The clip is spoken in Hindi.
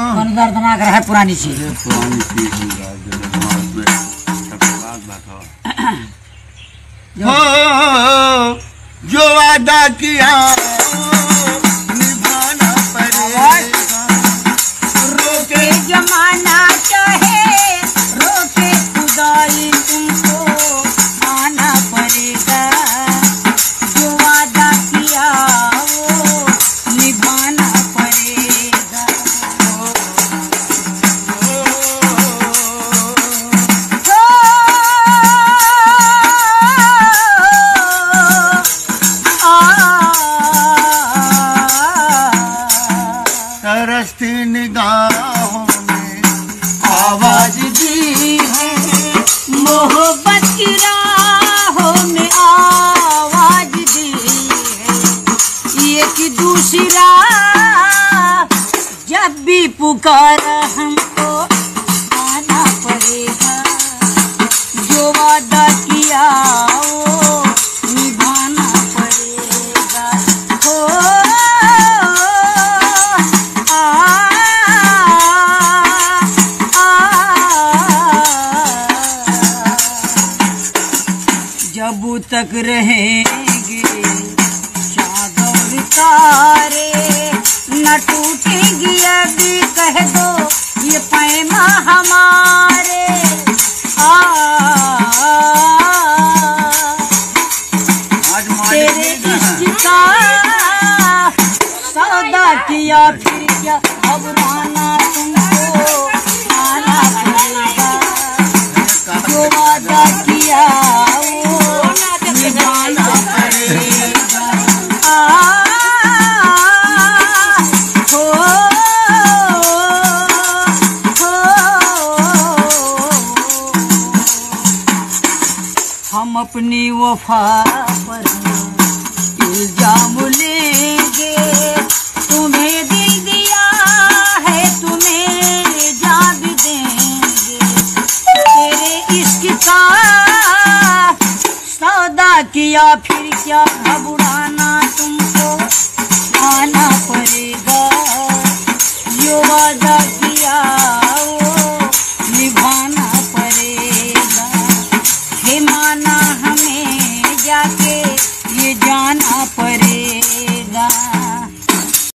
कौन दर्दनाक रहा पुरानी चीज। पुरानी चीज हो जो वादा किया निभाना पड़ेगा। रोके जमाना चाहे रोके खुदाई तुमको आना पड़ेगा। जो वादा किया वो निभाना पड़ेगा। तरसती निगाहों में आवाज दी है मोहब्बत की राहों में आवाज दी है। ये कि दूसरा जब भी पुकारा हमको आना पड़ेगा। जो वादा किया वो निभाना पड़ेगा। हो जब तक रहेंगे चाँद और तारे न टूटेंगी अभी कह दो ये पैमा हमारे। तेरे इश्क का सौदा किया फिर क्या घबराना तुमको आना पड़ेगा। जो वादा किया हम अपनी वफा पर इल्जाम लेंगे। तुम्हें दिल दिया है तुम्हें जान भी देंगे। तेरे इश्क का सौदा किया फिर क्या घबराना तुमको आना पड़ेगा। जो वादा किया